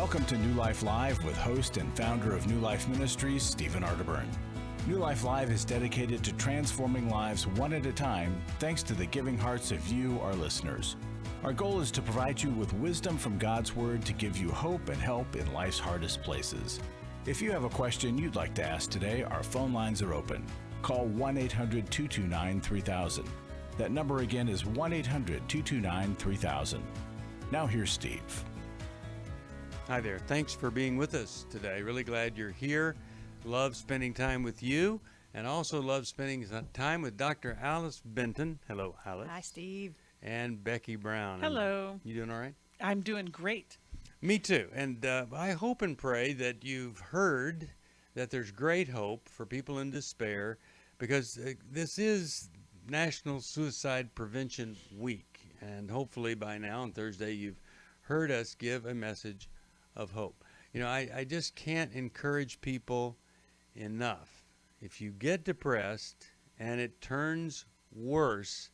Welcome to New Life Live with host and founder of New Life Ministries, Stephen Arterburn. New Life Live is dedicated to transforming lives one at a time thanks to the giving hearts of you, our listeners. Our goal is to provide you with wisdom from God's Word to give you hope and help in life's hardest places. If you have a question you'd like to ask today, our phone lines are open. Call 1-800-229-3000. That number again is 1-800-229-3000. Now here's Steve. Hi there. Thanks for being with us today. Really glad you're here. Love spending time with you, and also love spending time with Dr. Alice Benton. Hello, Alice. Hi, Steve. And Becky Brown. Hello. You doing all right? I'm doing great. Me too. And I hope and pray that you've heard that there's great hope for people in despair, because this is National Suicide Prevention Week. And hopefully by now on Thursday you've heard us give a message of hope. You know, I just can't encourage people enough. If you get depressed and it turns worse,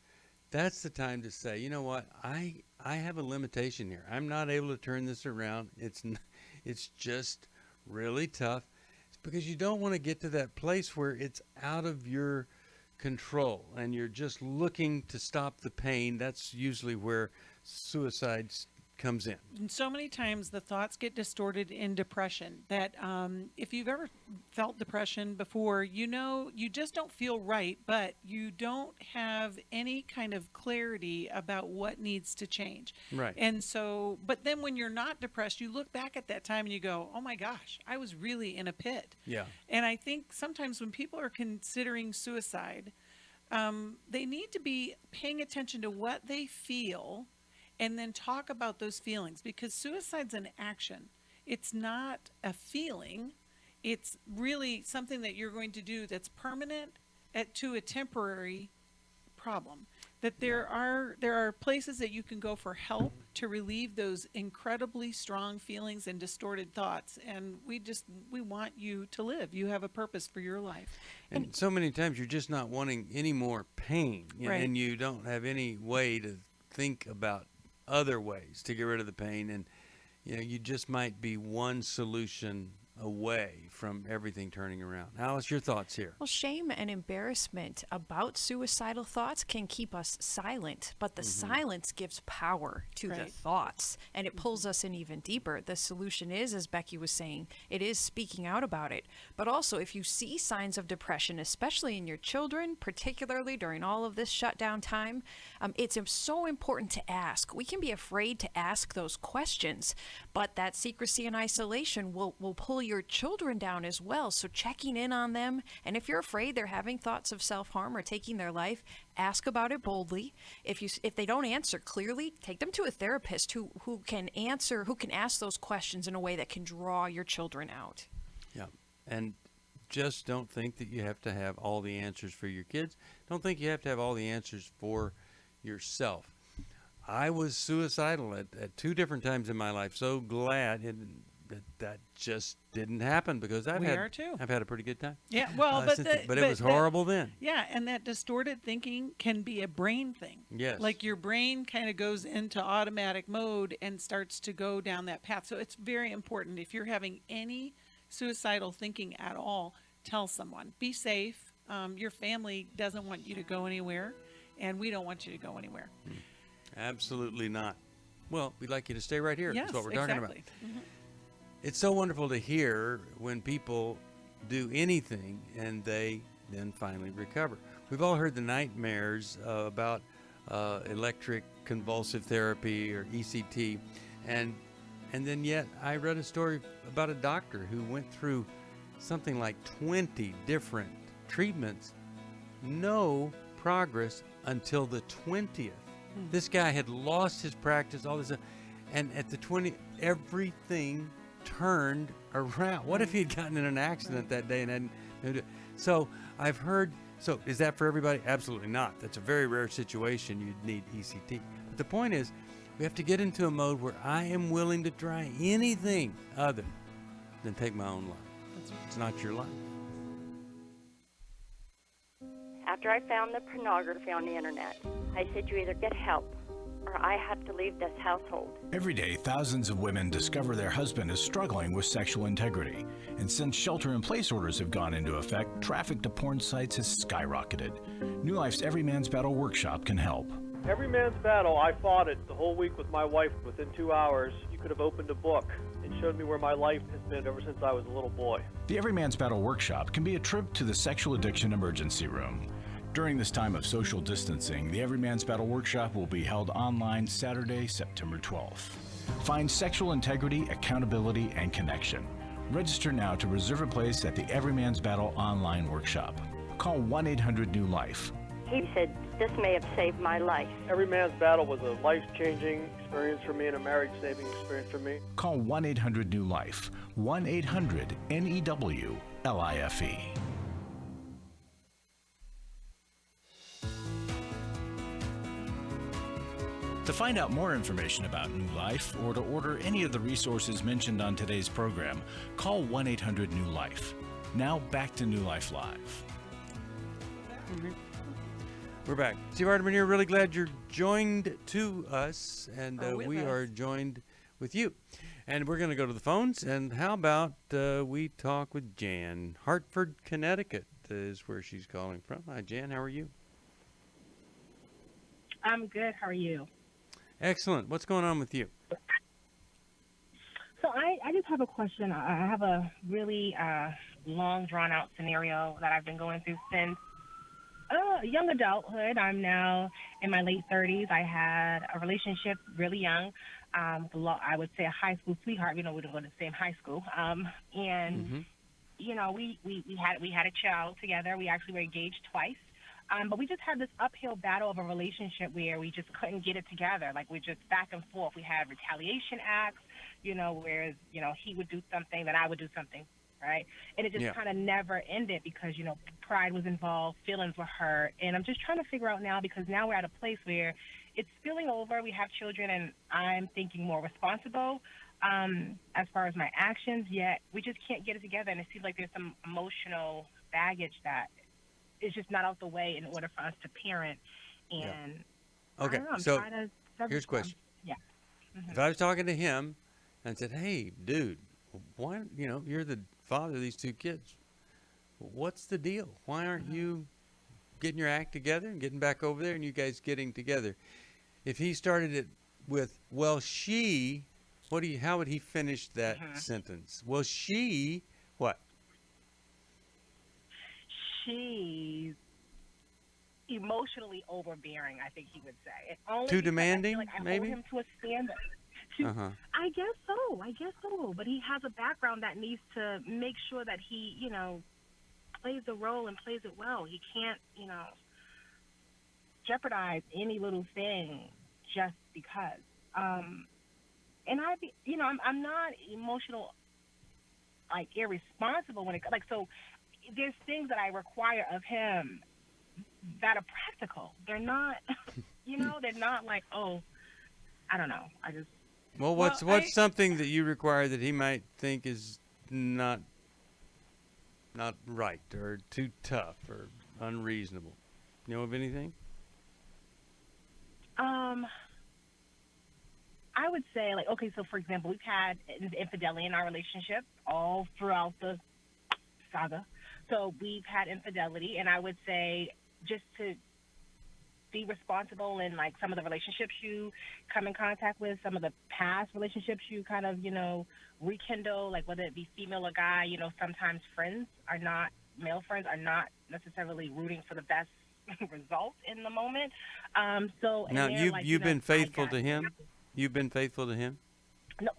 that's the time to say, you know what, I have a limitation here. I'm not able to turn this around. It's just really tough. It's because you don't want to get to that place where it's out of your control and you're just looking to stop the pain. That's usually where suicide comes in. And so many times the thoughts get distorted in depression that if you've ever felt depression before, you know, you just don't feel right, but you don't have any kind of clarity about what needs to change. Right. And so, but then when you're not depressed, you look back at that time and you go, oh my gosh, I was really in a pit. Yeah. And I think sometimes when people are considering suicide, they need to be paying attention to what they feel and then talk about those feelings, because suicide's an action. It's not a feeling. It's really something that you're going to do that's permanent to a temporary problem. That there are places that you can go for help to relieve those incredibly strong feelings and distorted thoughts. And we want you to live. You have a purpose for your life. And so many times you're just not wanting any more pain, you know, Right. and you don't have any way to think about other ways to get rid of the pain, and you know, you just might be one solution away from everything turning around. Alice, your thoughts here? Well, shame and embarrassment about suicidal thoughts can keep us silent, but the silence gives power to the Right. thoughts, and it pulls us in even deeper. The solution is, as Becky was saying, it is speaking out about it. But also, if you see signs of depression, especially in your children, particularly during all of this shutdown time, it's so important to ask. We can be afraid to ask those questions, but that secrecy and isolation will pull your children down as well. So checking in on them, and if you're afraid they're having thoughts of self-harm or taking their life, ask about it boldly. If they don't answer clearly, take them to a therapist who can ask those questions in a way that can draw your children out. Yeah. And just don't think that you have to have all the answers for your kids. Don't think you have to have all the answers for yourself. I was suicidal at two different times in my life. So glad that just didn't happen, because I've had a pretty good time. Yeah, well, but it was horrible then. Yeah, and that distorted thinking can be a brain thing. Yes. Like your brain kind of goes into automatic mode and starts to go down that path. So it's very important, if you're having any suicidal thinking at all, tell someone. Be safe. Your family doesn't want you to go anywhere, and we don't want you to go anywhere. Absolutely not. Well, we'd like you to stay right here. Yes, That's what we're talking exactly. about. It's so wonderful to hear when people do anything and they then finally recover. We've all heard the nightmares about electric convulsive therapy or ECT, and then yet I read a story about a doctor who went through something like 20 different treatments, no progress until the 20th. This guy had lost his practice, all this, and at the 20th, everything turned around. What if he had gotten in an accident that day and hadn't? So I've heard. So is that for everybody? Absolutely not. That's a very rare situation. You'd need ECT. But the point is, we have to get into a mode where I am willing to try anything other than take my own life. It's not your life. After I found the pornography on the internet, I said you either get help or I have to leave this household. Every day, thousands of women discover their husband is struggling with sexual integrity. And since shelter-in-place orders have gone into effect, traffic to porn sites has skyrocketed. New Life's Every Man's Battle workshop can help. Every man's battle, I fought it the whole week with my wife. Within 2 hours, you could have opened a book and showed me where my life has been ever since I was a little boy. The Every Man's Battle workshop can be a trip to the sexual addiction emergency room. During this time of social distancing, the Every Man's Battle workshop will be held online Saturday, September 12th. Find sexual integrity, accountability, and connection. Register now to reserve a place at the Every Man's Battle online workshop. Call 1-800-NEW-LIFE. He said, this may have saved my life. Every man's battle was a life-changing experience for me and a marriage-saving experience for me. Call 1-800-NEW-LIFE. 1-800-NEW-LIFE. To find out more information about New Life or to order any of the resources mentioned on today's program, call 1-800-NEW-LIFE. Now back to New Life Live. We're back. Steve Arterburn here. Really glad you're joined to us, and With we us. are joined with you. And we're going to go to the phones. And how about we talk with Jan? Hartford, Connecticut is where she's calling from. Hi, Jan. How are you? I'm good. How are you? Excellent. What's going on with you? So I just have a question. I have a really long, drawn-out scenario that I've been going through since young adulthood. I'm now in my late 30s. I had a relationship really young. I would say a high school sweetheart. You know, we didn't go to the same high school. You know, we had a child together. We actually were engaged twice. But we just had this uphill battle of a relationship where we just couldn't get it together. Like, we just back and forth. We had retaliation acts, you know, whereas, you know, he would do something, then I would do something, right? And it just kind of never ended because, you know, pride was involved, feelings were hurt. And I'm just trying to figure out now, because now we're at a place where it's spilling over. We have children, and I'm thinking more responsible as far as my actions, yet we just can't get it together. And it seems like there's some emotional baggage that is just not out the way in order for us to parent. And Okay, I'm so trying to here's a question. Yeah. If I was talking to him and said, hey, dude, why, you know, you're the father of these two kids. What's the deal? Why aren't you getting your act together and getting back over there and you guys getting together? If he started it with, well, she, how would he finish that sentence? Well, she, what? She's emotionally overbearing, I think he would say. It only Too because demanding, I feel like I maybe? hold him to a standard. I guess so. But he has a background that needs to make sure that he, you know, plays the role and plays it well. He can't, you know, jeopardize any little thing just because. And I'm not emotional, like, irresponsible when it comes, like, so there's things that I require of him that are practical. They're not, you know, they're not like, oh, I don't know. Well, what's something that you require that he might think is not right or too tough or unreasonable? You know of anything? I would say, like, okay, so for example, we've had infidelity in our relationship all throughout the saga. So we've had infidelity, and I would say just to be responsible in, like, some of the relationships you come in contact with, some of the past relationships you kind of, you know, rekindle, like whether it be female or guy, you know, sometimes male friends are not necessarily rooting for the best result in the moment. So Now, you've been faithful to him? You've been faithful to him? No,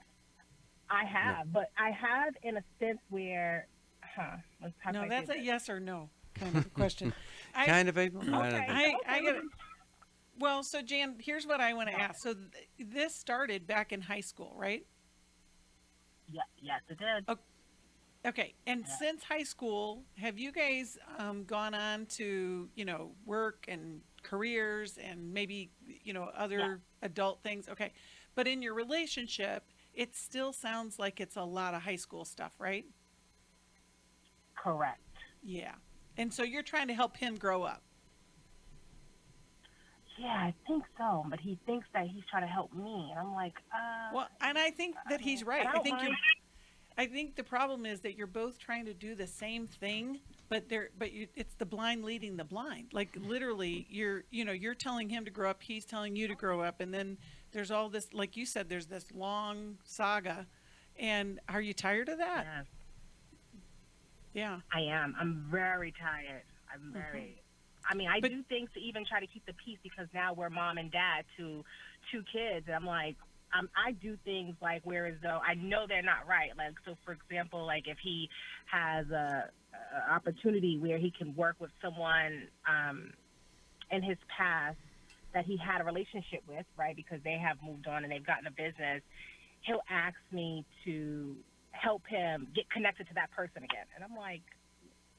I have, but I have in a sense where, No, that's a yes or no kind of question. Kind of faithful? Okay. I get it. Well, so Jan, here's what I want to ask. So this started back in high school, right? Yeah, yes, it did. Okay, and since high school, have you guys gone on to, you know, work and careers and maybe, you know, other adult things? Okay, but in your relationship, it still sounds like it's a lot of high school stuff, right? Correct. Yeah, and so you're trying to help him grow up. yeah, I think so. But he thinks that he's trying to help me. And I'm like, Well, and I think that he's right. and I don't mind. I think the problem is that you're both trying to do the same thing, it's the blind leading the blind. Like literally, you're telling him to grow up, he's telling you to grow up, and then there's all this, like you said, there's this long saga. And are you tired of that? Yes, Yeah. I am. I'm very tired. I'm very. I mean, I do things to even try to keep the peace because now we're mom and dad to two kids. And I'm like, I do things like where as though I know they're not right. Like, so for example, like if he has a opportunity where he can work with someone in his past that he had a relationship with, right, because they have moved on and they've gotten a business, he'll ask me to help him get connected to that person again. And I'm like,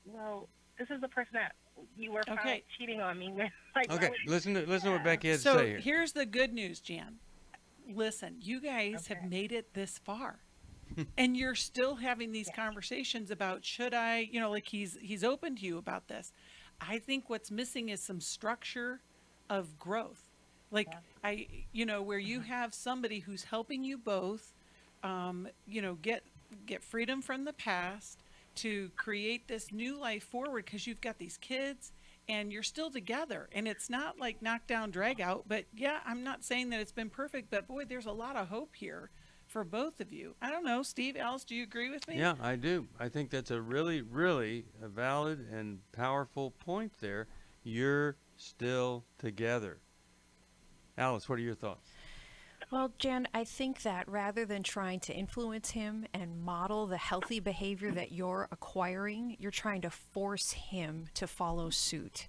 well, this is the person that you were found cheating on me with. Like, Okay, listen to what Becky has to So say here. here's the good news, Jan. Listen, you guys have made it this far. And you're still having these conversations about should I, like he's open to you about this. I think what's missing is some structure of growth. Like where you have somebody who's helping you both get freedom from the past to create this new life forward, because you've got these kids and you're still together, and it's not like knockdown drag out. But yeah, I'm not saying that it's been perfect, but boy, there's a lot of hope here for both of you. I don't know, Steve, Alice, do you agree with me? Yeah, I do. I think that's a really, really a valid and powerful point there. You're still together. Alice, what are your thoughts? Well, Jan, I think that rather than trying to influence him and model the healthy behavior that you're acquiring, you're trying to force him to follow suit.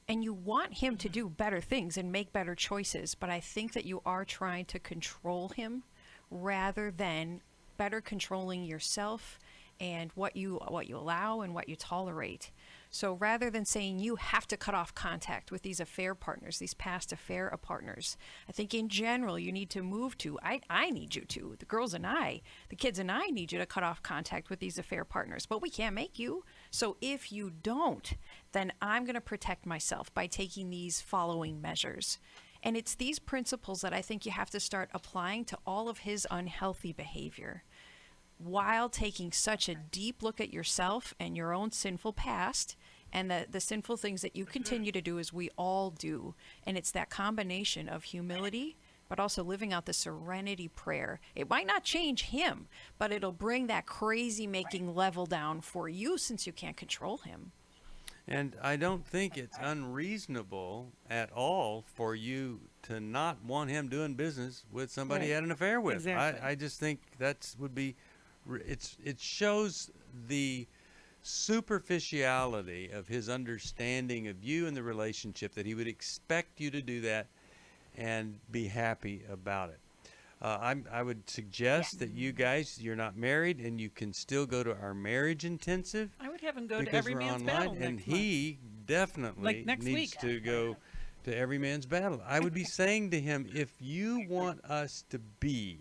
And you want him to do better things and make better choices, but I think that you are trying to control him rather than better controlling yourself and what you allow and what you tolerate. So rather than saying you have to cut off contact with these affair partners, these past affair partners, I think in general you need to move to, I need you to, the girls and I, the kids and I need you to cut off contact with these affair partners, but we can't make you. So if you don't, then I'm going to protect myself by taking these following measures. And it's these principles that I think you have to start applying to all of his unhealthy behavior, while taking such a deep look at yourself and your own sinful past and the sinful things that you continue to do, as we all do. And it's that combination of humility, but also living out the serenity prayer. It might not change him, but it'll bring that crazy making level down for you, since you can't control him. And I don't think it's unreasonable at all for you to not want him doing business with somebody he had an affair with. Exactly. I just think that would be, it shows the superficiality of his understanding of you and the relationship, that he would expect you to do that and be happy about it. I would suggest that you guys, you're not married, and you can still go to our marriage intensive. I would have him go to because Every we're Man's online, Battle and next month. he definitely Like next needs week. to go to Every Man's Battle. I would be saying to him, if you want us to be,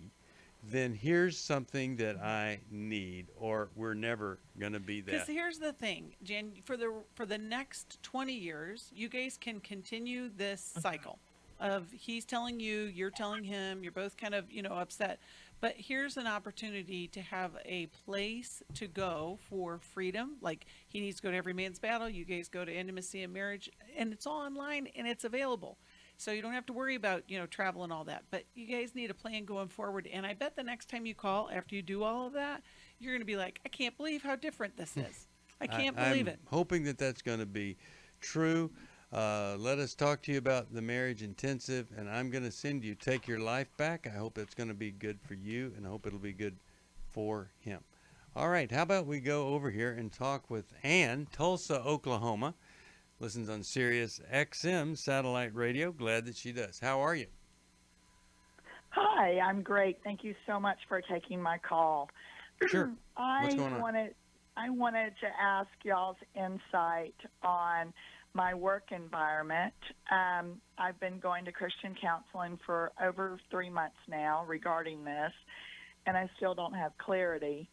then here's something that I need, or we're never going to be that. Because here's the thing, Jan, for the next 20 years, you guys can continue this cycle of he's telling you, you're telling him, you're both kind of, upset. But here's an opportunity to have a place to go for freedom. Like, he needs to go to Every Man's Battle. You guys go to Intimacy and Marriage, and it's all online and it's available. So you don't have to worry about, travel and all that. But you guys need a plan going forward. And I bet the next time you call, after you do all of that, you're going to be like, I can't believe how different this is. I can't believe it. I'm hoping that that's going to be true. Let us talk to you about the marriage intensive, and I'm going to send you Take Your Life Back. I hope it's going to be good for you, and I hope it'll be good for him. All right, how about we go over here and talk with Ann, Tulsa, Oklahoma. Listens on Sirius XM satellite radio. Glad that she does. How are you? Hi, I'm great. Thank you so much for taking my call. Sure. What's going on? I wanted to ask y'all's insight on my work environment. I've been going to Christian counseling for over 3 months now regarding this, and I still don't have clarity.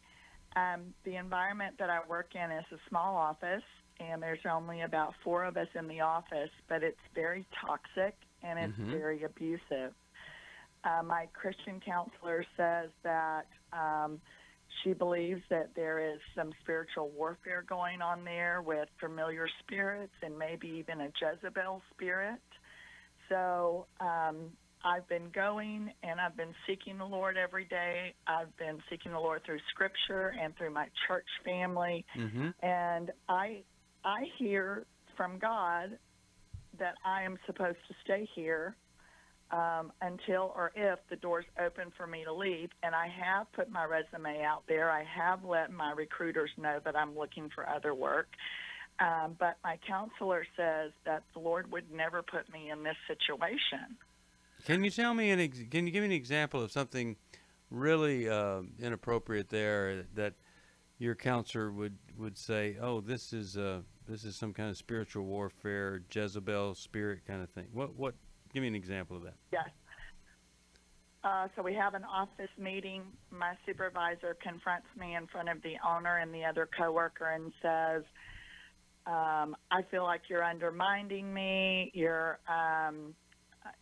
The environment that I work in is a small office, and there's only about 4 of us in the office, but it's very toxic and it's very abusive. My Christian counselor says that she believes that there is some spiritual warfare going on there with familiar spirits and maybe even a Jezebel spirit. So I've been going and I've been seeking the Lord every day. I've been seeking the Lord through Scripture and through my church family. And I hear from God that I am supposed to stay here until or if the door's open for me to leave. And I have put my resume out there. I have let my recruiters know that I'm looking for other work. But my counselor says that the Lord would never put me in this situation. Can you tell me can you give me an example of something really inappropriate there that your counselor would say, oh, this is some kind of spiritual warfare, Jezebel spirit kind of thing? What? Give me an example of that. Yes. So we have an office meeting. My supervisor confronts me in front of the owner and the other coworker and says, I feel like you're undermining me. You're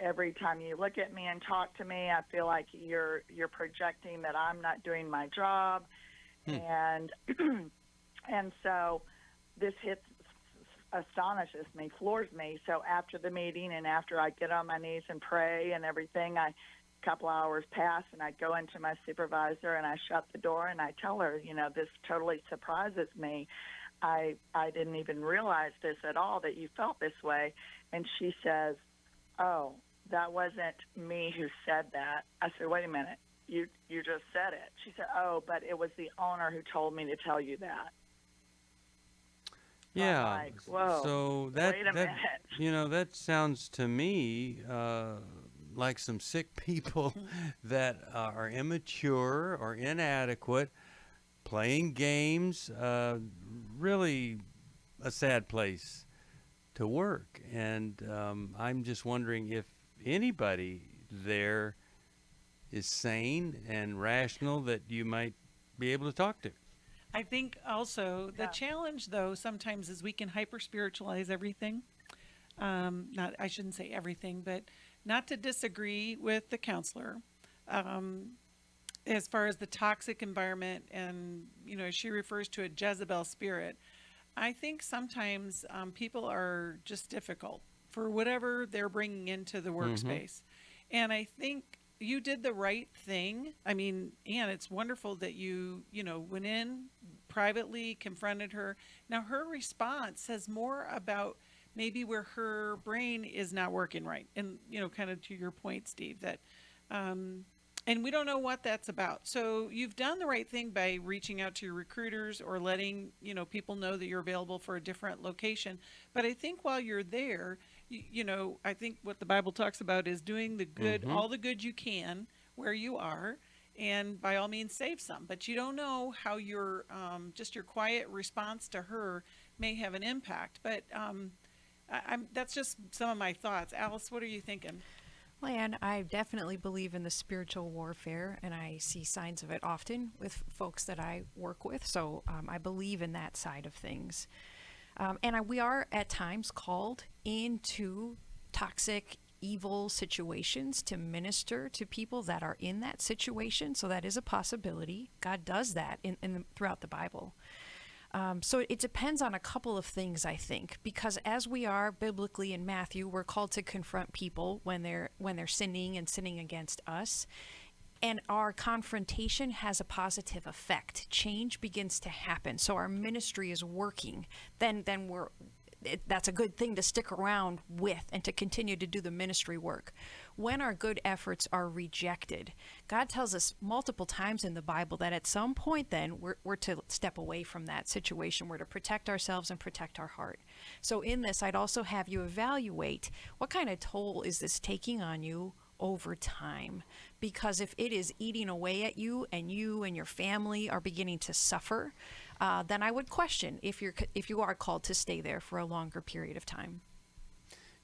every time you look at me and talk to me, I feel like you're projecting that I'm not doing my job. And and so this astonishes me, floors me. So after the meeting and after I get on my knees and pray and everything, a couple hours pass and I go into my supervisor and I shut the door and I tell her, this totally surprises me. I didn't even realize this at all, that you felt this way. And she says, oh, that wasn't me who said that. I said, wait a minute, you just said it. She said, oh, but it was the owner who told me to tell you that. Yeah. I'm like, whoa, so wait a minute. That sounds to me like some sick people that are immature or inadequate, playing games. Really a sad place to work. And I'm just wondering if anybody there is sane and rational that you might be able to talk to. I think also the challenge, though, sometimes is we can hyper-spiritualize everything. I shouldn't say everything, but not to disagree with the counselor. As far as the toxic environment and, she refers to a Jezebel spirit, I think sometimes people are just difficult for whatever they're bringing into the workspace. And I think you did the right thing. I mean, Ann, it's wonderful that you went in privately, confronted her. Now, her response says more about maybe where her brain is not working right. And, kind of to your point, Steve, that, and we don't know what that's about. So you've done the right thing by reaching out to your recruiters or letting, people know that you're available for a different location. But I think while you're there, I think what the Bible talks about is doing the good, all the good you can where you are, and by all means save some. But you don't know how your just your quiet response to her may have an impact. But that's just some of my thoughts. Alice, what are you thinking? Well, Ann, I definitely believe in the spiritual warfare, and I see signs of it often with folks that I work with. So I believe in that side of things. We are at times called into toxic, evil situations to minister to people that are in that situation. So that is a possibility. God does that throughout the Bible. So it depends on a couple of things, I think, because as we are biblically in Matthew, we're called to confront people when they're sinning and sinning against us. And our confrontation has a positive effect. Change begins to happen. So our ministry is working. Then that's a good thing to stick around with and to continue to do the ministry work. When our good efforts are rejected, God tells us multiple times in the Bible that at some point then we're to step away from that situation. We're to protect ourselves and protect our heart. So in this, I'd also have you evaluate what kind of toll is this taking on you over time, because if it is eating away at you and your family are beginning to suffer, then I would question if you are called to stay there for a longer period of time.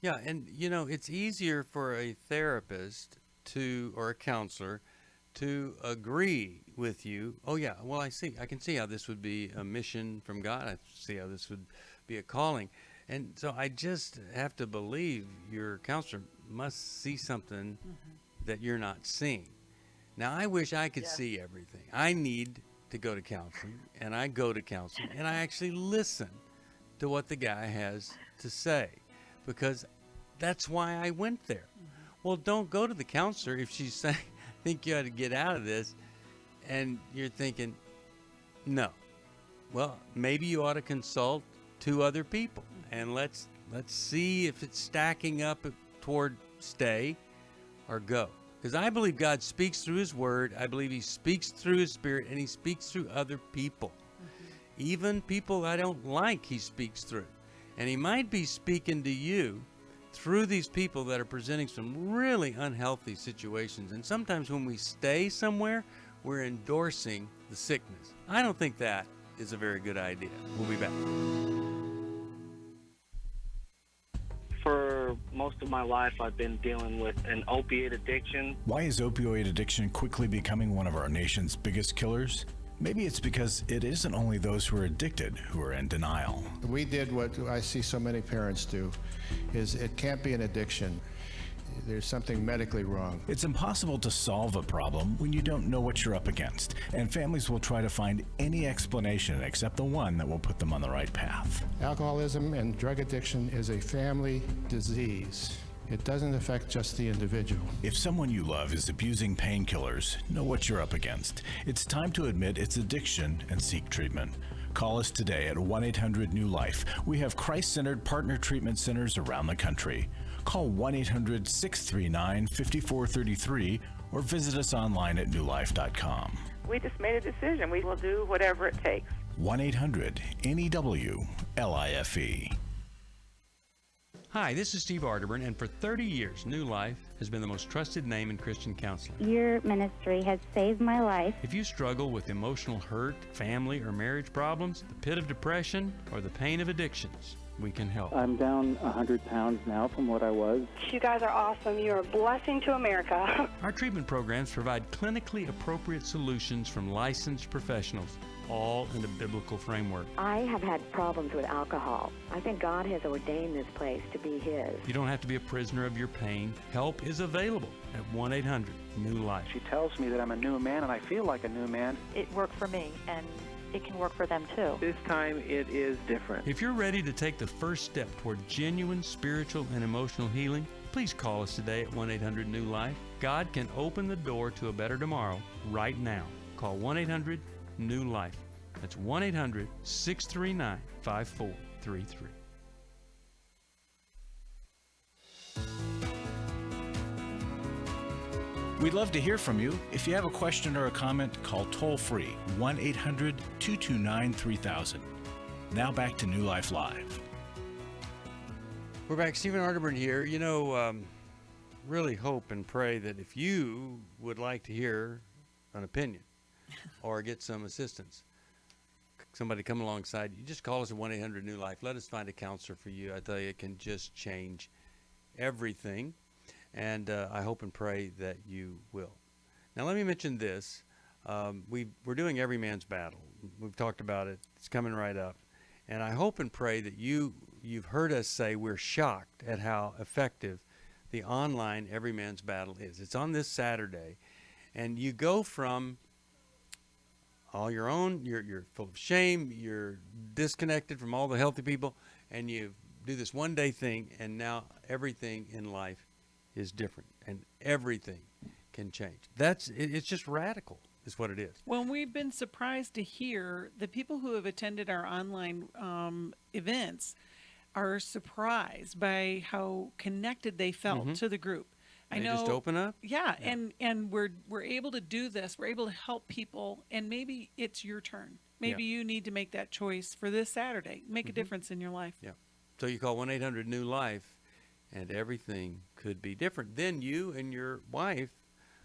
Yeah, and it's easier for a therapist or a counselor to agree with you. Oh yeah, well I can see how this would be a mission from God. I see how this would be a calling. And so I just have to believe your counselor must see something that you're not seeing. Now, I wish I could see everything. I need to go to counseling, and I go to counseling, and I actually listen to what the guy has to say, because that's why I went there. Well, don't go to the counselor if she's saying, think you ought to get out of this, and you're thinking, no. Well, maybe you ought to consult 2 other people, and let's see if it's stacking up toward stay or go. Because I believe God speaks through his word. I believe he speaks through his spirit, and he speaks through other people. Even people I don't like, he speaks through. And he might be speaking to you through these people that are presenting some really unhealthy situations. And sometimes when we stay somewhere, we're endorsing the sickness. I don't think that is a very good idea. We'll be back. For most of my life, I've been dealing with an opiate addiction. Why is opioid addiction quickly becoming one of our nation's biggest killers? Maybe it's because it isn't only those who are addicted who are in denial. We did what I see so many parents do, is it can't be an addiction. There's something medically wrong. It's impossible to solve a problem when you don't know what you're up against, and families will try to find any explanation except the one that will put them on the right path. Alcoholism and drug addiction is a family disease. It doesn't affect just the individual. If someone you love is abusing painkillers, know what you're up against. It's time to admit it's addiction and seek treatment. Call us today at 1-800-NEW-LIFE. We have Christ-centered partner treatment centers around the country. Call 1-800-639-5433 or visit us online at newlife.com. We just made a decision. We will do whatever it takes. 1-800-NEW-LIFE. Hi, this is Steve Arterburn, and for 30 years, New Life has been the most trusted name in Christian counseling. Your ministry has saved my life. If you struggle with emotional hurt, family or marriage problems, the pit of depression, or the pain of addictions, we can help. I'm down 100 pounds now from what I was. You guys are awesome. You're a blessing to America. Our treatment programs provide clinically appropriate solutions from licensed professionals, all in a biblical framework. I have had problems with alcohol. I think God has ordained this place to be his. You don't have to be a prisoner of your pain. Help is available at 1-800-NEW-LIFE. She tells me that I'm a new man, and I feel like a new man. It worked for me, and it can work for them too. This time it is different. If you're ready to take the first step toward genuine spiritual and emotional healing, please call us today at 1-800-NEW-LIFE. God can open the door to a better tomorrow right now. Call 1-800-NEW-LIFE. That's 1-800-639-5433. We'd love to hear from you. If you have a question or a comment, call toll-free 1-800-229-3000. Now back to New Life Live. We're back. Stephen Arterburn here. You know, really hope and pray that if you would like to hear an opinion or get some assistance, somebody come alongside you, just call us at 1-800-NEW-LIFE. Let us find a counselor for you. I tell you, it can just change everything. And I hope and pray that you will. Now, let me mention this. We're doing Every Man's Battle. We've talked about it. It's coming right up. And I hope and pray that you've heard us say we're shocked at how effective the online Every Man's Battle is. It's on this Saturday. And you go from all your own, you're full of shame, you're disconnected from all the healthy people, and you do this one-day thing, and now everything in life is different, and everything can change. It's just radical is what it is. Well, we've been surprised to hear the people who have attended our online events are surprised by how connected they felt to the group. They just open up? Yeah, and we're able to do this. We're able to help people, and maybe it's your turn. Maybe you need to make that choice for this Saturday. Make a difference in your life. Yeah. So you call 1-800-NEW-LIFE, and everything could be different. Then you and your wife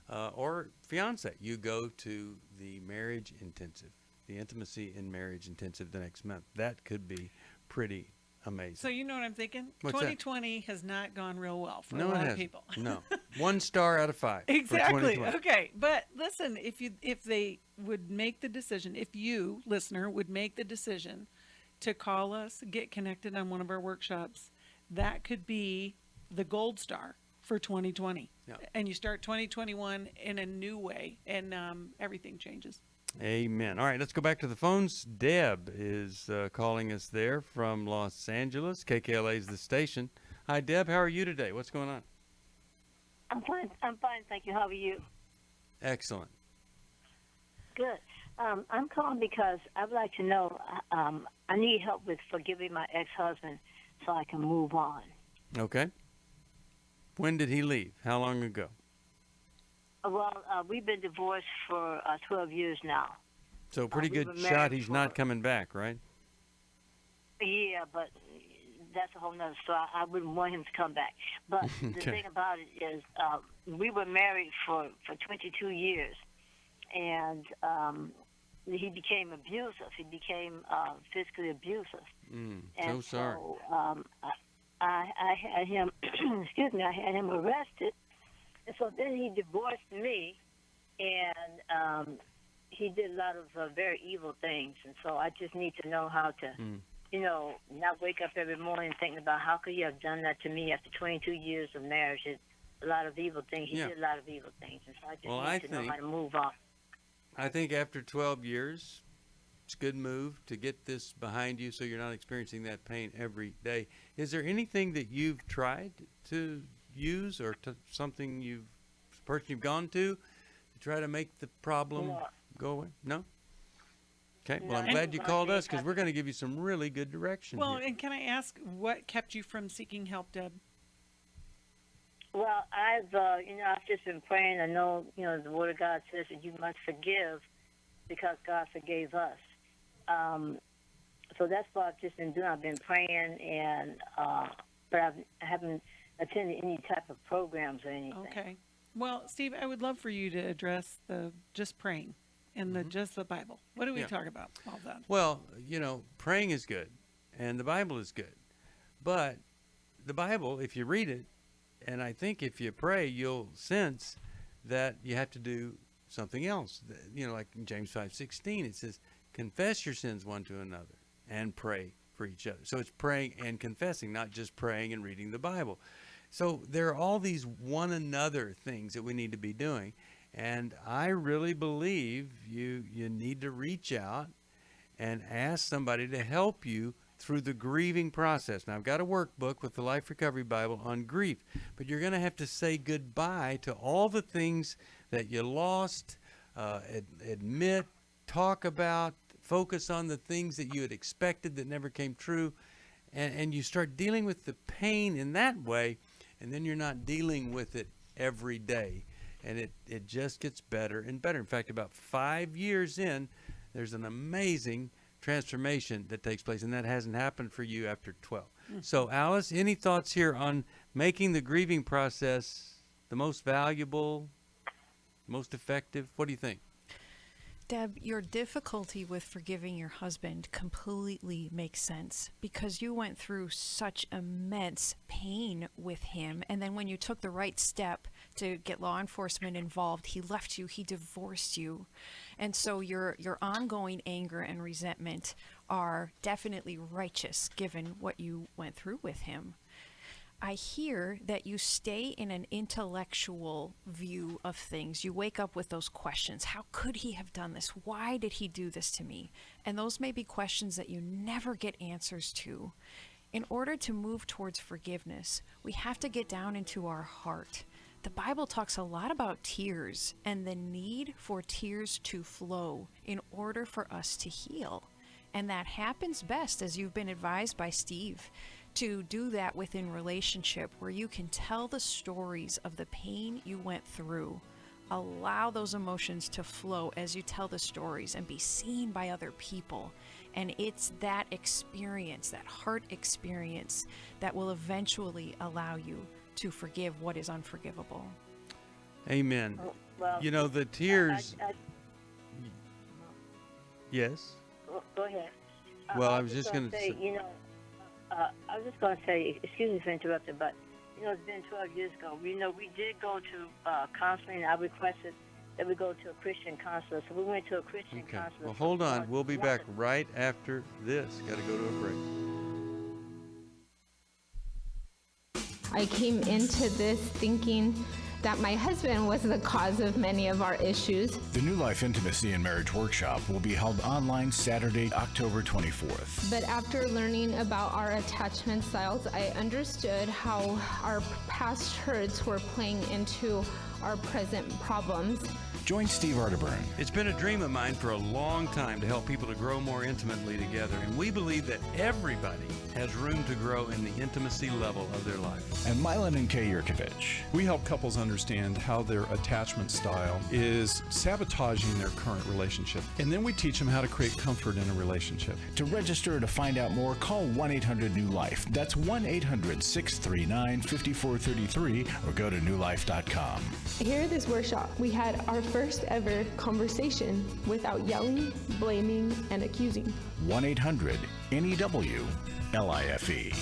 or fiancé, you go to the marriage intensive, the intimacy in marriage intensive the next month. That could be pretty amazing. So you know what I'm thinking? What's 2020 has not gone real well for a No, it lot of hasn't. people. No. 1 star out of 5. Exactly. For 2020. Okay. But listen, if they would make the decision, if you, listener, would make the decision to call us, get connected on one of our workshops. That could be the gold star for 2020. Yeah. And you start 2021 in a new way, and everything changes. Amen. All right, let's go back to the phones. Deb is calling us there from Los Angeles. KKLA is the station. Hi, Deb. How are you today? What's going on? I'm fine. Thank you. How are you? Excellent. Good. I'm calling because I would like to know, I need help with forgiving my ex-husband so I can move on. Okay. When did he leave? How long ago? Well, we've been divorced for 12 years now. So pretty we good were shot married he's for- not coming back, right? Yeah, but that's a whole nother story. I wouldn't want him to come back. But the Okay. thing about it is, we were married for 22 years, and he became abusive. He became physically abusive. So And sorry. so I had him, excuse me, I had him arrested. And so then he divorced me, and he did a lot of very evil things. And so I just need to know how to, you know, not wake up every morning thinking about how could he have done that to me after 22 years of marriage. It's a lot of evil things. He Yeah. did a lot of evil things. And so I just Well, need I to know think- how to move on. I think after 12 years, it's a good move to get this behind you so you're not experiencing that pain every day. Is there anything that you've tried to use or something person you've gone to try to make the problem No. go away? No? Okay. No, Well, I'm I glad you don't called like us because we're going to give you some really good direction Well, here. and can I ask what kept you from seeking help, Deb? Well, I've just been praying. I know, the Word of God says that you must forgive because God forgave us. So that's what I've just been doing. I've been praying, but I haven't attended any type of programs or anything. Okay. Well, Steve, I would love for you to address the just praying and just the Bible. What do we Yeah. talk about all that? Well, praying is good, and the Bible is good. But the Bible, if you read it, and I think if you pray, you'll sense that you have to do something else. Like in James 5:16, it says, confess your sins one to another and pray for each other. So it's praying and confessing, not just praying and reading the Bible. So there are all these one another things that we need to be doing. And I really believe you need to reach out and ask somebody to help you through the grieving process. Now, I've got a workbook with the Life Recovery Bible on grief, but you're going to have to say goodbye to all the things that you lost, admit, talk about, focus on the things that you had expected that never came true, and you start dealing with the pain in that way, and then you're not dealing with it every day. And it just gets better and better. In fact, about 5 years in, there's an amazing transformation that takes place, and that hasn't happened for you after 12. So, Alice, any thoughts here on making the grieving process the most valuable, most effective? What do you think? Deb, your difficulty with forgiving your husband completely makes sense because you went through such immense pain with him. And then when you took the right step to get law enforcement involved, he left you, he divorced you. And so your ongoing anger and resentment are definitely righteous given what you went through with him. I hear that you stay in an intellectual view of things. You wake up with those questions. How could he have done this? Why did he do this to me? And those may be questions that you never get answers to. In order to move towards forgiveness, we have to get down into our heart. The Bible talks a lot about tears and the need for tears to flow in order for us to heal. And that happens best, as you've been advised by Steve, to do that within relationship where you can tell the stories of the pain you went through. Allow those emotions to flow as you tell the stories and be seen by other people. And it's that experience, that heart experience, that will eventually allow you to forgive what is unforgivable. Amen. Well, the tears... Yes? Go ahead. Well, I was just going to say, I was just going to say, excuse me for interrupting, but, it's been 12 years ago. We did go to counseling. I requested that we go to a Christian counselor. So we went to a Christian counselor. Well, hold on. We'll be back right after this. Got to go to a break. I came into this thinking that my husband was the cause of many of our issues. The New Life Intimacy and Marriage Workshop will be held online Saturday, October 24th. But after learning about our attachment styles, I understood how our past hurts were playing into our present problems. Join Steve Arterburn. It's been a dream of mine for a long time to help people to grow more intimately together, and we believe that everybody has room to grow in the intimacy level of their life. And Milan and Kay Yurkovich. We help couples understand how their attachment style is sabotaging their current relationship, and then we teach them how to create comfort in a relationship. To register or to find out more, call 1-800-NEW-LIFE. That's 1-800-639-5433 or go to newlife.com. Here at this workshop, we had our first ever conversation without yelling, blaming, and accusing. 1-800-NEW-LIFE.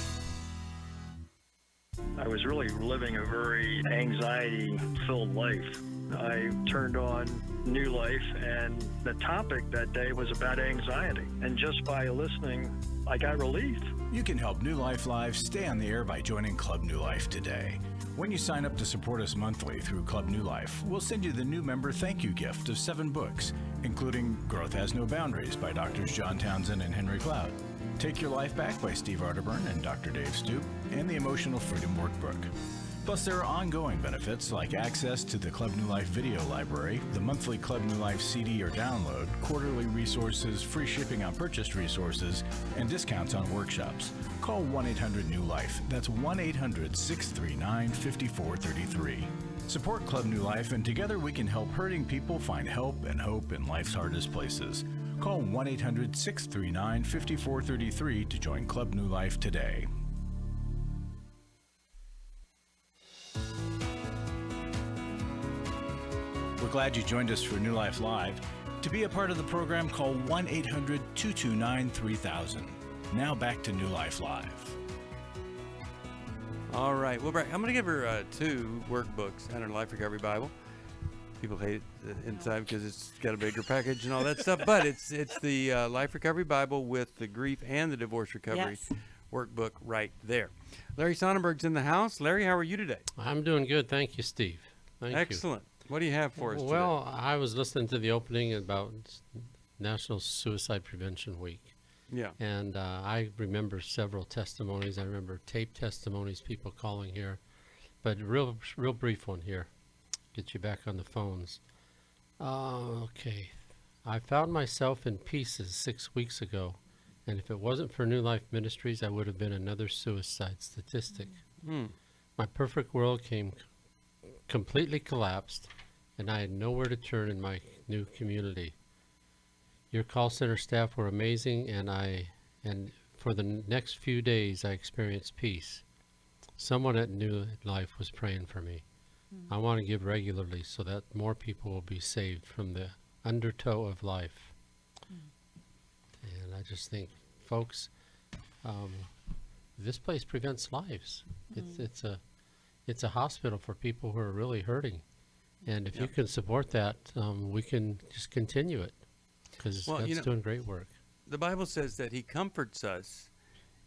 I was really living a very anxiety-filled life. I turned on New Life, and the topic that day was about anxiety. And just by listening, I got relief. You can help New Life Live stay on the air by joining Club New Life today. When you sign up to support us monthly through Club New Life, we'll send you the new member thank you gift of 7 books, including Growth Has No Boundaries by Drs. John Townsend and Henry Cloud, Take Your Life Back by Steve Arterburn and Dr. Dave Stoop, and the Emotional Freedom Workbook. Plus, there are ongoing benefits like access to the Club New Life video library, the monthly Club New Life CD or download, quarterly resources, free shipping on purchased resources, and discounts on workshops. Call 1-800-NEW-LIFE. That's 1-800-639-5433. Support Club New Life, and together we can help hurting people find help and hope in life's hardest places. Call 1-800-639-5433 to join Club New Life today. We're glad you joined us for New Life Live. To be a part of the program, call 1-800-229-3000. Now back to New Life Live. All right. Well, I'm going to give her 2 workbooks and her Life Recovery Bible. People hate it inside because it's got a bigger package and all that stuff, but it's the Life Recovery Bible with the grief and the divorce recovery workbook right there. Larry Sonnenberg's in the house. Larry, how are you today? I'm doing good. Thank you, Steve. Excellent. What do you have for us today? Well, I was listening to the opening about National Suicide Prevention Week. Yeah. And I remember several testimonies. I remember tape testimonies, people calling here. But real brief one here. Get you back on the phones. Okay. I found myself in pieces 6 weeks ago. And if it wasn't for New Life Ministries, I would have been another suicide statistic. My perfect world completely collapsed, and I had nowhere to turn in my new community. Your call center staff were amazing, and for the next few days I experienced peace. Someone at New Life was praying for me. I want to give regularly so that more people will be saved from the undertow of life. And I just think, folks, this place prevents lives. It's a hospital for people who are really hurting. And if you can support that, we can just continue it, because that's doing great work. The Bible says that he comforts us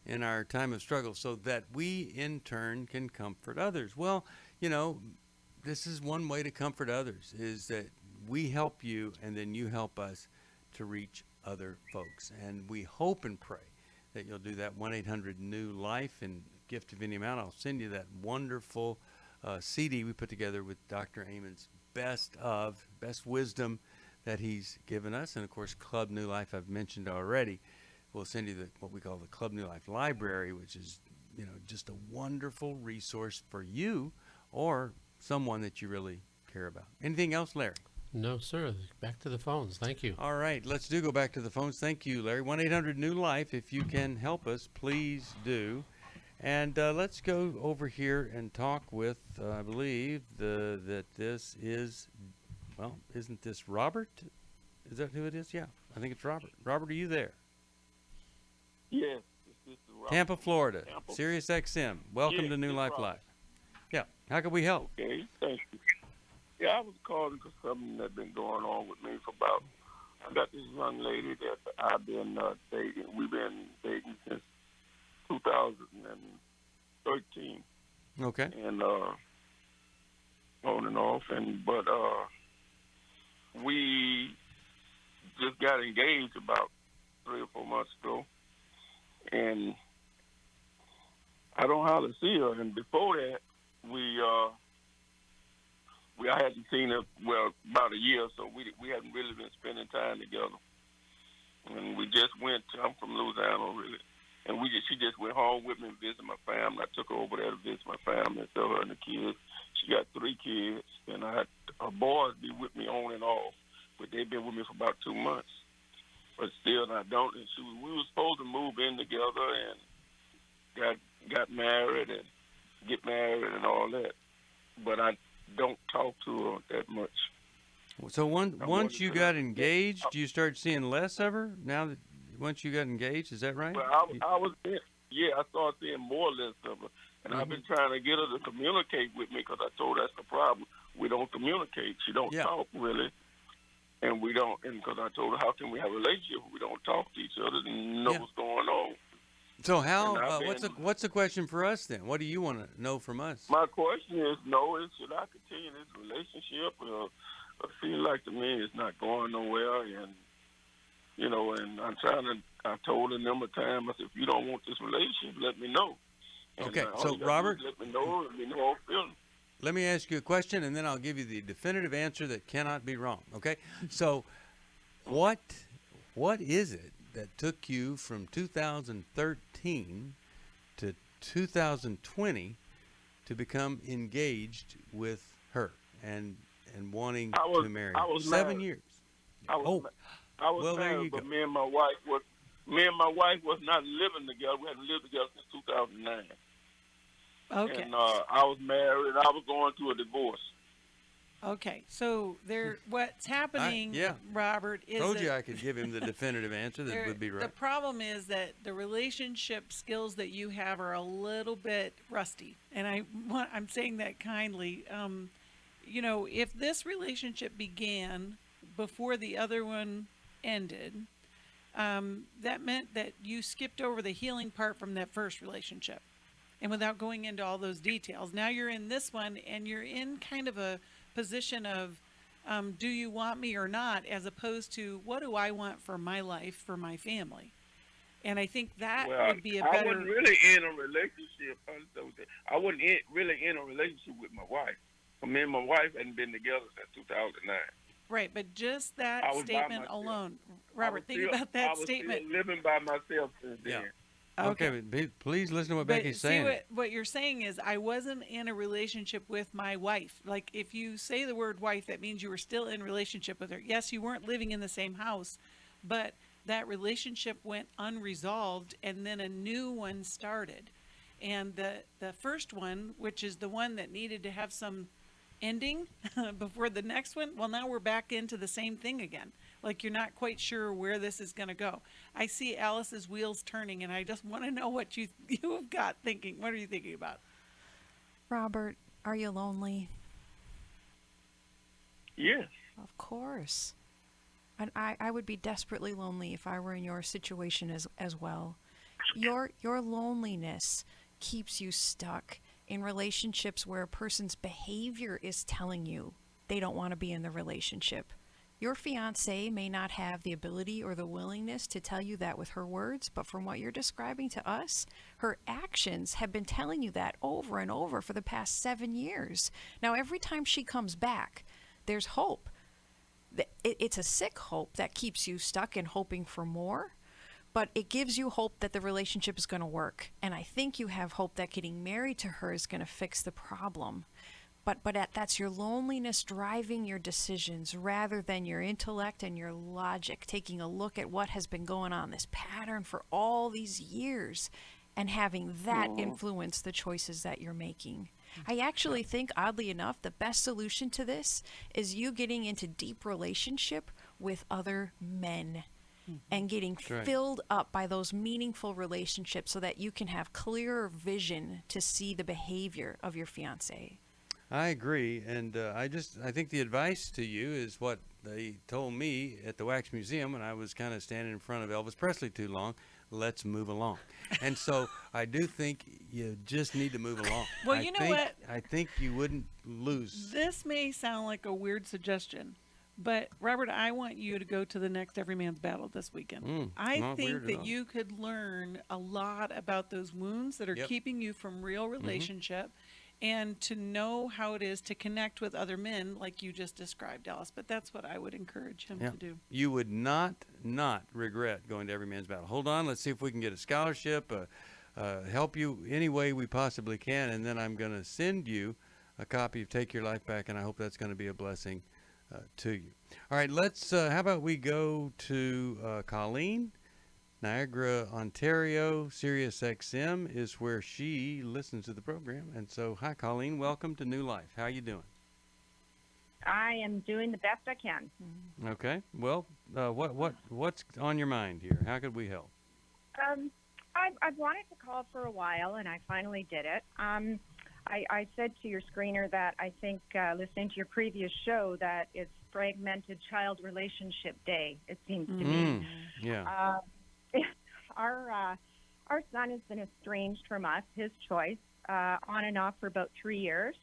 in our time of struggle so that we in turn can comfort others. Well, this is one way to comfort others, is that we help you and then you help us to reach other folks. And we hope and pray that you'll do that. 1-800-NEW-LIFE, and gift of any amount. I'll send you that wonderful CD we put together with Dr. Amon's best wisdom that he's given us. And of course, Club New Life, I've mentioned already. We'll send you what we call the Club New Life Library, which is, just a wonderful resource for you or someone that you really care about. Anything else, Larry? No, sir. Back to the phones. Thank you. All right. Let's go back to the phones. Thank you, Larry. 1-800-NEW-LIFE. If you can help us, please do. And let's go over here and talk with, I believe, that this is, isn't this Robert? Is that who it is? Yeah, I think it's Robert. Robert, are you there? Yes, this is Robert. Tampa, Florida, Sirius XM. Welcome to New Life Robert. Live. Yeah, how can we help? Okay, thank you. Yeah, I was calling because something that's been going on with me for about. I got this young lady that I've been dating. We've been dating since 2013. Okay. And on and off, but we just got engaged about 3 or 4 months ago, and I don't hardly see her. And before that, I hadn't seen her about a year, so we hadn't really been spending time together. And we just went. I'm from Louisiana, really, and she just went home with me and visited my family. I took her over there to visit my family and saw her and the kids. She got 3 kids, and I had her boys be with me on and off, but they've been with me for about 2 months. But still, I don't. And we were supposed to move in together and got married and get married and all that. But I don't talk to her that much. So once you got engaged, you started seeing less of her? Now that once you got engaged, is that right? Well, I started seeing more or less of her. And I've been trying to get her to communicate with me because I told her that's the problem. We don't communicate. She don't talk really. And we don't, and because I told her, how can we have a relationship if we don't talk to each other and know what's going on? So what's the question for us then? What do you want to know from us? My question is, should I continue this relationship? It seems like to me it's not going nowhere, and and I told her a number of times, I said, if you don't want this relationship, let me know. Okay, and, so Robert, let me know how I'm feeling. Let me ask you a question, and then I'll give you the definitive answer that cannot be wrong. Okay, so what is it that took you from 2013 to 2020 to become engaged with her and wanting to marry her? 7 years. I was married, but me and my wife was not living together. We hadn't lived together since 2009. Okay. And I was married. I was going through a divorce. Okay, so what's happening, Robert, is told you I could give him the definitive answer that would be right. The problem is that the relationship skills that you have are a little bit rusty, and I'm saying that kindly. If this relationship began before the other one ended, that meant that you skipped over the healing part from that first relationship. And without going into all those details, now you're in this one, and you're in kind of a position of, do you want me or not, as opposed to, what do I want for my life, for my family? And I think that would be a better... I wasn't really in a relationship. I wasn't really in a relationship with my wife. Me and my wife hadn't been together since 2009. Right, but just that statement alone. Robert, think about that statement. I was still living by myself since then. Okay, but please listen to what Becky's saying. What you're saying is, I wasn't in a relationship with my wife. Like, if you say the word wife, that means you were still in relationship with her. Yes, you weren't living in the same house, but that relationship went unresolved, and then a new one started. And the first one, which is the one that needed to have some ending before the next one, well, now we're back into the same thing again. Like, you're not quite sure where this is going to go. I see Alice's wheels turning, and I just want to know what you've got thinking. What are you thinking about? Robert, are you lonely? Yes. Of course. And I would be desperately lonely if I were in your situation as well. Your loneliness keeps you stuck in relationships where a person's behavior is telling you they don't want to be in the relationship. Your fiancée may not have the ability or the willingness to tell you that with her words, but from what you're describing to us, her actions have been telling you that over and over for the past 7 years. Now, every time she comes back, there's hope. It's a sick hope that keeps you stuck and hoping for more, but it gives you hope that the relationship is going to work. And I think you have hope that getting married to her is going to fix the problem. But that's your loneliness driving your decisions rather than your intellect and your logic, taking a look at what has been going on, this pattern for all these years, and having that influence the choices that you're making. I actually think, oddly enough, the best solution to this is you getting into deep relationship with other men and getting filled up by those meaningful relationships so that you can have clearer vision to see the behavior of your fiancé. I agree, and I think the advice to you is what they told me at the Wax Museum when I was kind of standing in front of Elvis Presley too long. Let's move along. And so I do think you just need to move along. Well, you know what? I think you wouldn't lose. This may sound like a weird suggestion, but Robert, I want you to go to the next Every Man's Battle this weekend. I think that you could learn a lot about those wounds that are keeping you from real relationship. And to know how it is to connect with other men like you just described, Dallas. But that's what I would encourage him to do. You would not regret going to Every Man's Battle. Hold on. Let's see if we can get a scholarship, help you any way we possibly can. And then I'm going to send you a copy of Take Your Life Back, and I hope that's going to be a blessing to you. All right, let's, how about we go to Colleen? Niagara, Ontario, Sirius XM is where she listens to the program. And so, hi, Colleen. Welcome to New Life. How you doing? I am doing the best I can. Okay. Well, what's on your mind here? How could we help? I've wanted to call for a while, and I finally did it. I said to your screener that I think, listening to your previous show, that it's Fragmented Child Relationship Day, it seems to me. Yeah. Our son has been estranged from us, his choice, on and off for about 3 years.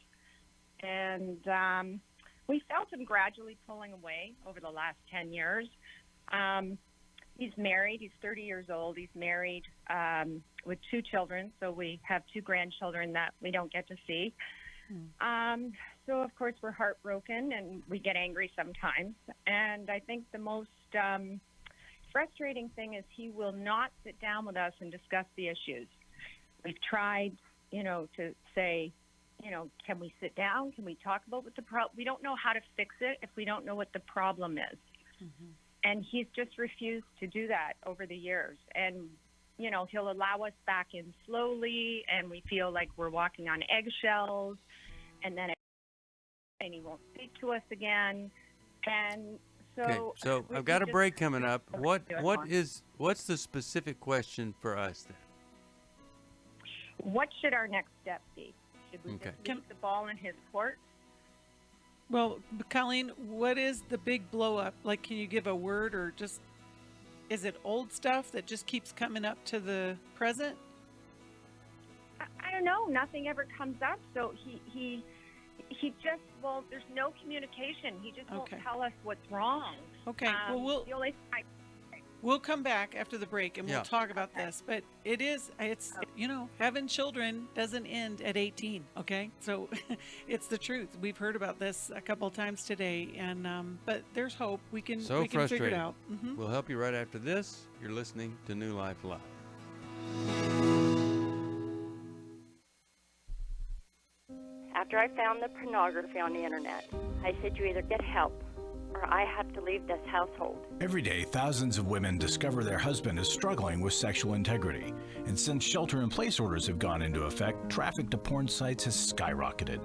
And we felt him gradually pulling away over the last 10 years. He's married. He's 30 years old. He's married with 2 children, so we have 2 grandchildren that we don't get to see. So, of course, we're heartbroken, and we get angry sometimes. And I think the most frustrating thing is he will not sit down with us and discuss the issues. We've tried, to say, can we sit down? Can we talk about what the problem? We don't know how to fix it if we don't know what the problem is. And he's just refused to do that over the years. And, he'll allow us back in slowly, and we feel like we're walking on eggshells, and then he won't speak to us again. And so I've got a break coming up. What's the specific question for us then? What should our next step be? Should we just leave the ball in his court? Well, Colleen, what is the big blow up? Like, can you give a word, or just, is it old stuff that just keeps coming up to the present? I don't know. Nothing ever comes up. So he just, there's no communication. He just won't tell us what's wrong. Okay. We'll come back after the break and we'll talk about this. But it's having children doesn't end at 18. Okay. So it's the truth. We've heard about this a couple of times today, and but there's hope. We can figure it out. We'll help you right after this. You're listening to New Life Live. After I found the pornography on the internet, I said, you either get help or I have to leave this household. Every day, thousands of women discover their husband is struggling with sexual integrity. And since shelter-in-place orders have gone into effect, traffic to porn sites has skyrocketed.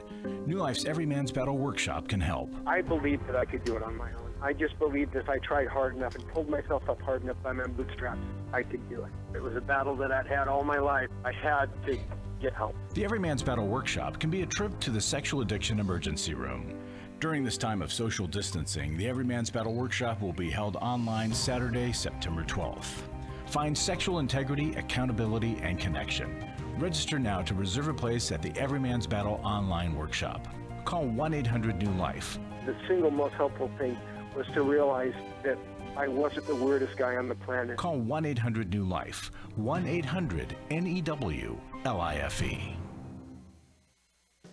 New Life's Every Man's Battle workshop can help. I believed that I could do it on my own. I just believed if I tried hard enough and pulled myself up hard enough by my bootstraps, I could do it. It was a battle that I'd had all my life. I had to get help. The Every Man's Battle workshop can be a trip to the sexual addiction emergency room. During this time of social distancing, the Every Man's Battle workshop will be held online Saturday, September 12th. Find sexual integrity, accountability, and connection. Register now to reserve a place at the Every Man's Battle online workshop. Call 1-800-NEW-LIFE. The single most helpful thing was to realize that I wasn't the weirdest guy on the planet. Call 1-800-NEW-LIFE. 1-800-NEWLIFE.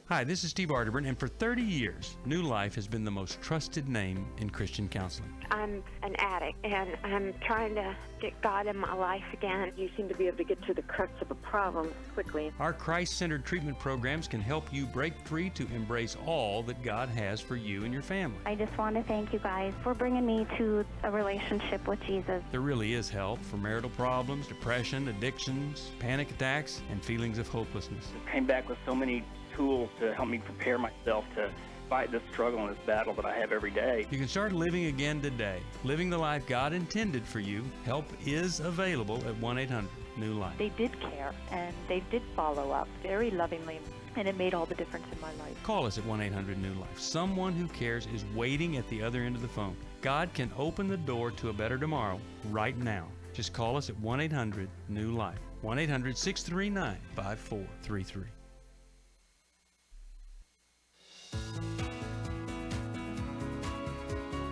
Hi, this is Steve Arterburn, and for 30 years, New Life has been the most trusted name in Christian counseling. I'm an addict, and I'm trying to get God in my life again. You seem to be able to get to the crux of a problem quickly. Our Christ-centered treatment programs can help you break free to embrace all that God has for you and your family. I just want to thank you guys for bringing me to a relationship with Jesus. There really is help for marital problems, depression, addictions, panic attacks, and feelings of hopelessness. I came back with so many tools to help me prepare myself to fight this struggle and this battle that I have every day. You can start living again today, living the life God intended for you. Help is available at 1-800-NEW-LIFE. They did care, and they did follow up very lovingly. And it made all the difference in my life. Call us at 1-800-NEW-LIFE. Someone who cares is waiting at the other end of the phone. God can open the door to a better tomorrow right now. Just call us at 1-800-NEW-LIFE. 1-800-639-5433.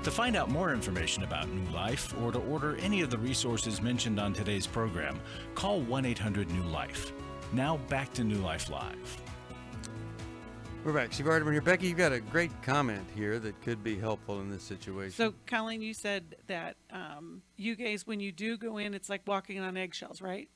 To find out more information about New Life or to order any of the resources mentioned on today's program, call 1-800-NEW-LIFE. Now back to New Life Live. We're back. Steve Arterburn here. Becky, you've got a great comment here that could be helpful in this situation. So, Colleen, you said that you guys, when you do go in, it's like walking on eggshells, right?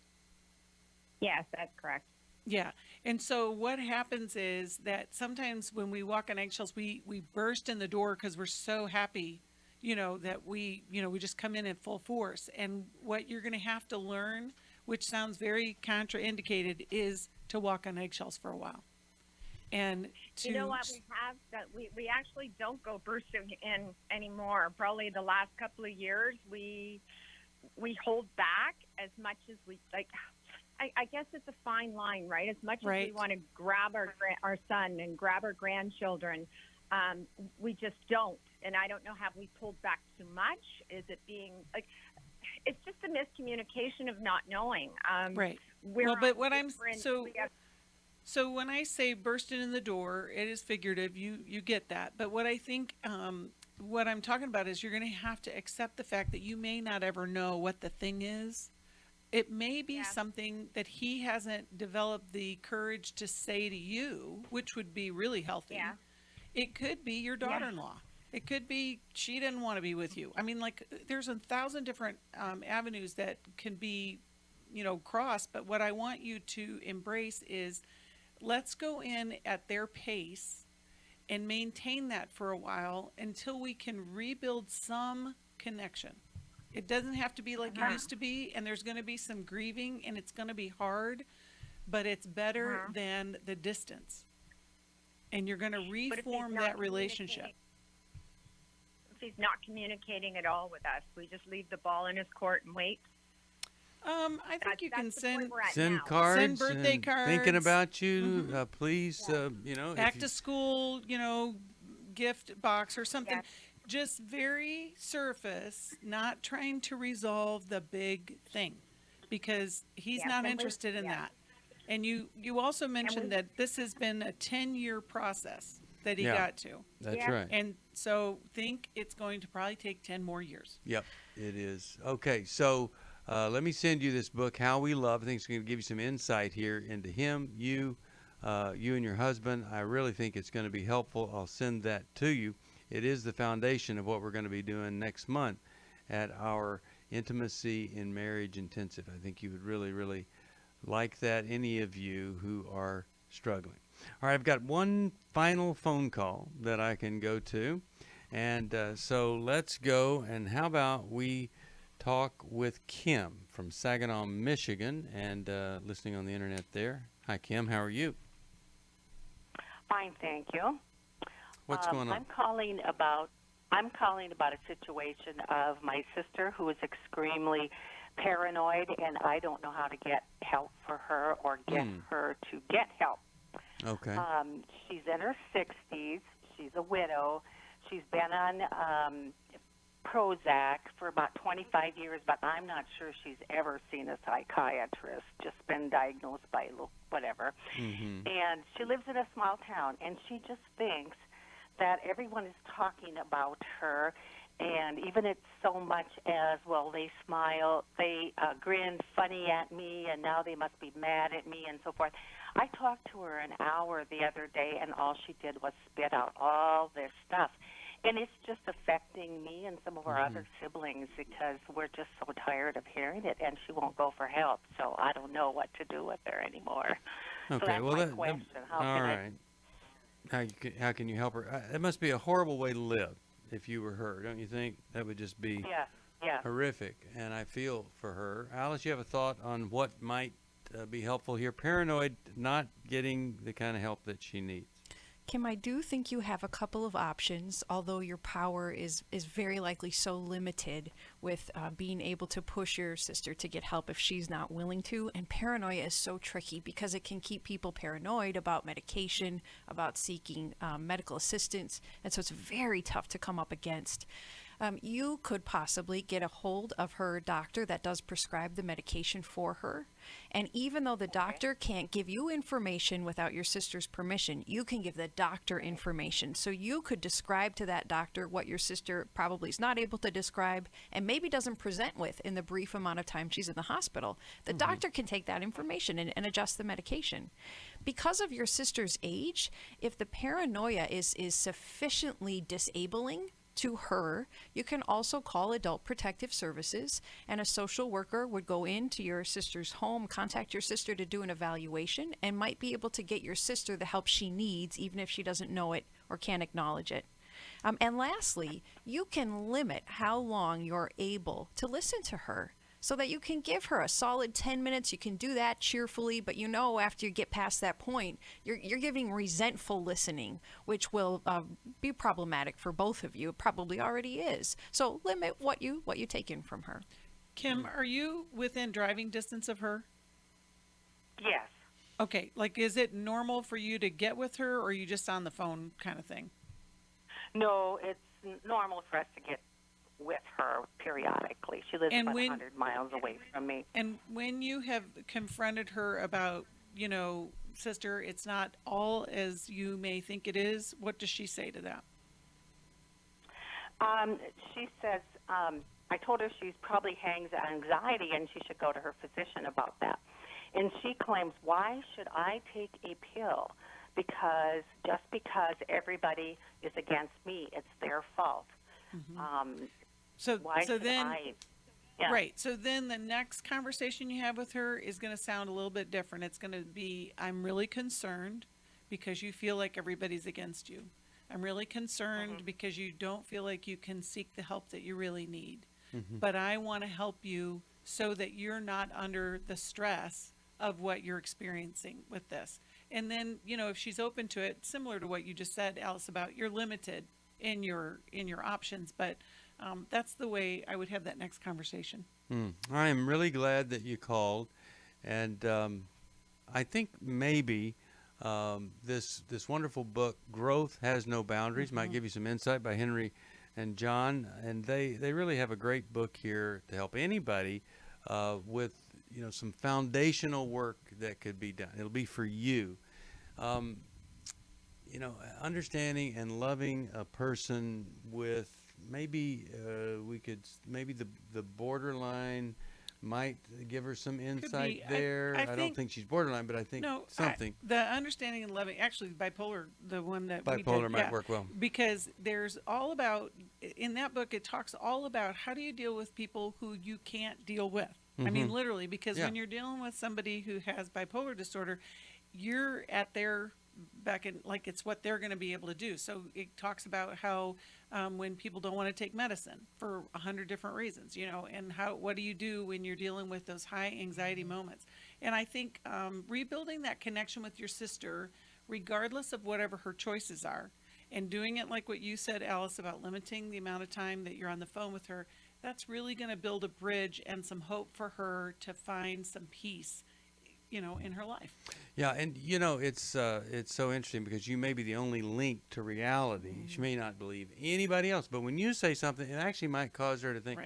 Yes, that's correct. Yeah. And so what happens is that sometimes when we walk on eggshells, we burst in the door because we're so happy, that we just come in full force. And what you're going to have to learn, which sounds very contraindicated, is to walk on eggshells for a while. And you know what we have, that we actually don't go bursting in anymore. Probably the last couple of years we hold back as much as we like. I guess it's a fine line, right? As much as we want to grab our son and grab our grandchildren, we just don't. And I don't know, have we pulled back too much? Is it being like? It's just a miscommunication of not knowing. Right. Well, but what I'm so when I say bursting in the door, it is figurative. You get that. But what I think, what I'm talking about is you're going to have to accept the fact that you may not ever know what the thing is. It may be something that he hasn't developed the courage to say to you, which would be really healthy. Yeah. It could be your daughter-in-law. It could be she didn't want to be with you. I mean, like, there's 1,000 different avenues that can be, crossed. But what I want you to embrace is, let's go in at their pace and maintain that for a while until we can rebuild some connection. It doesn't have to be like it used to be, and there's going to be some grieving, and it's going to be hard, but it's better than the distance. And you're going to reform that relationship. If he's not communicating at all with us, we just leave the ball in his court and wait. I think you can send cards, send birthday cards, thinking about you. Please, back to school, gift box or something. Yeah. Just very surface, not trying to resolve the big thing, because he's not interested in that. And you also mentioned that this has been a 10-year process that he got to. That's right. And so think it's going to probably take 10 more years. Yep, it is. Okay, so let me send you this book, How We Love. I think it's going to give you some insight here into him, you and your husband. I really think it's going to be helpful. I'll send that to you. It is the foundation of what we're going to be doing next month at our Intimacy in Marriage Intensive. I think you would really, really like that, any of you who are struggling. All right, I've got one final phone call that I can go to. And so let's go. And how about we talk with Kim from Saginaw, Michigan, and listening on the internet there. Hi, Kim. How are you? Fine, thank you. What's going on? I'm calling about a situation of my sister who is extremely paranoid, and I don't know how to get help for her or get her to get help. Okay. She's in her 60s. She's a widow. She's been on Prozac for about 25 years, but I'm not sure she's ever seen a psychiatrist, just been diagnosed by whatever. Mm-hmm. And she lives in a small town, and she just thinks that everyone is talking about her, and even it's so much as, well, they smile, they grin funny at me, and now they must be mad at me, and so forth. I talked to her an hour the other day, and all she did was spit out all this stuff. And it's just affecting me and some of our other siblings because we're just so tired of hearing it, and she won't go for help. So I don't know what to do with her anymore. Okay, so that's well, my question. How can you help her? It must be a horrible way to live if you were her, don't you think? That would just be horrific, and I feel for her. Alice, you have a thought on what might be helpful here? Paranoid, not getting the kind of help that she needs. Kim, I do think you have a couple of options, although your power is very likely so limited with being able to push your sister to get help if she's not willing to. And paranoia is so tricky because it can keep people paranoid about medication, about seeking medical assistance. And so it's very tough to come up against. You could possibly get a hold of her doctor that does prescribe the medication for her. And even though the doctor can't give you information without your sister's permission, you can give the doctor information. So you could describe to that doctor what your sister probably is not able to describe and maybe doesn't present with in the brief amount of time she's in the hospital. The doctor can take that information and adjust the medication. Because of your sister's age, if the paranoia is sufficiently disabling to her, you can also call Adult Protective Services, and a social worker would go into your sister's home, contact your sister to do an evaluation, and might be able to get your sister the help she needs, even if she doesn't know it or can't acknowledge it. And lastly, you can limit how long you're able to listen to her, so that you can give her a solid 10 minutes. You can do that cheerfully, but you know after you get past that point, you're giving resentful listening, which will be problematic for both of you. It probably already is. So limit what you take in from her. Kim, are you within driving distance of her? Yes. Okay, like is it normal for you to get with her, or are you just on the phone kind of thing? No, it's normal for us to get with her periodically. She lives about 100 miles away from me. And when you have confronted her about, sister, it's not all as you may think it is, what does she say to that? She says, I told her she's probably has anxiety and she should go to her physician about that. And she claims, why should I take a pill? Because just because everybody is against me, it's their fault. Mm-hmm. Right. So then the next conversation you have with her is going to sound a little bit different. It's going to be, I'm really concerned because you feel like everybody's against you. I'm really concerned because you don't feel like you can seek the help that you really need. But I want to help you so that you're not under the stress of what you're experiencing with this. And then, if she's open to it, similar to what you just said, Alice, about you're limited in your options, but that's the way I would have that next conversation. I am really glad that you called, and I think maybe this wonderful book, Growth Has No Boundaries, might give you some insight by Henry and John, and they really have a great book here to help anybody with some foundational work that could be done. It'll be for you. Understanding and loving a person with maybe the borderline might give her some insight there. I don't think she's borderline, but I think something. The understanding and loving, actually bipolar, the one that bipolar might work well. Because there's all about, in that book, it talks all about how do you deal with people who you can't deal with. I mean, literally, because when you're dealing with somebody who has bipolar disorder, you're at their back in, like it's what they're going to be able to do. So it talks about how when people don't want to take medicine for 100 different reasons, and what do you do when you're dealing with those high anxiety moments? And I think rebuilding that connection with your sister, regardless of whatever her choices are, and doing it like what you said, Alice, about limiting the amount of time that you're on the phone with her, that's really going to build a bridge and some hope for her to find some peace, in her life. Yeah, and it's so interesting because you may be the only link to reality. She may not believe anybody else, but when you say something, it actually might cause her to think,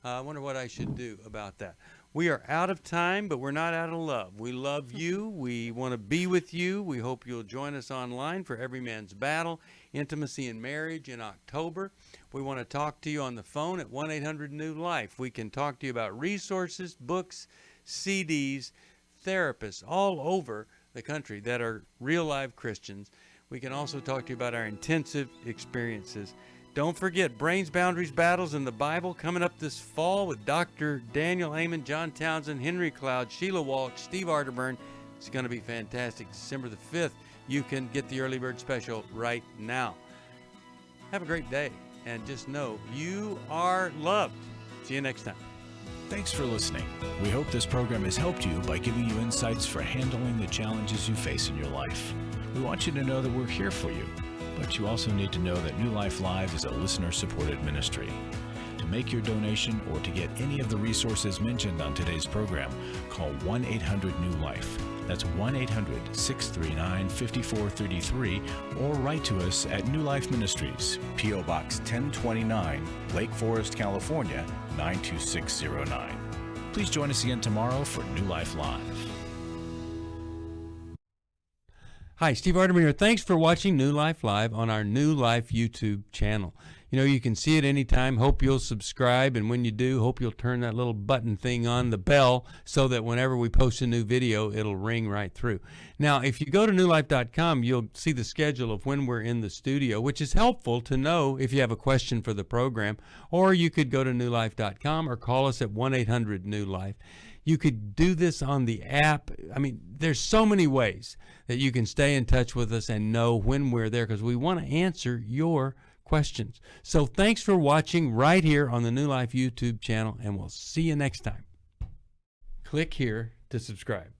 I wonder what I should do about that. We are out of time, but we're not out of love. We love you. We want to be with you. We hope you'll join us online for Every Man's Battle, Intimacy in Marriage in October. We want to talk to you on the phone at 1-800-NEW-LIFE. We can talk to you about resources, books, CDs, therapists all over the country that are real live Christians. We can also talk to you about our intensive experiences. Don't forget, Brains, Boundaries, Battles in the Bible coming up this fall with Dr. Daniel Amen, John Townsend, Henry Cloud, Sheila Walsh, Steve Arterburn. It's going to be fantastic. December the 5th. You can get the early bird special right now. Have a great day, and just know you are loved. See you next time. Thanks for listening. We hope this program has helped you by giving you insights for handling the challenges you face in your life. We want you to know that we're here for you, but you also need to know that New Life Live is a listener-supported ministry. To make your donation or to get any of the resources mentioned on today's program, call 1-800-NEW-LIFE. That's 1-800-639-5433, or write to us at New Life Ministries, P.O. Box 1029, Lake Forest, California, 92609. Please join us again tomorrow for New Life Live. Hi, Steve Arterburn here. Thanks for watching New Life Live on our New Life YouTube channel. You know, you can see it anytime. Hope you'll subscribe, and when you do, hope you'll turn that little button thing on, the bell, so that whenever we post a new video, it'll ring right through. Now, if you go to newlife.com, you'll see the schedule of when we're in the studio, which is helpful to know if you have a question for the program, or you could go to newlife.com or call us at 1-800-NEW-LIFE. You could do this on the app. I mean, there's so many ways that you can stay in touch with us and know when we're there, because we want to answer your questions. So thanks for watching right here on the New Life YouTube channel, and we'll see you next time. Click here to subscribe.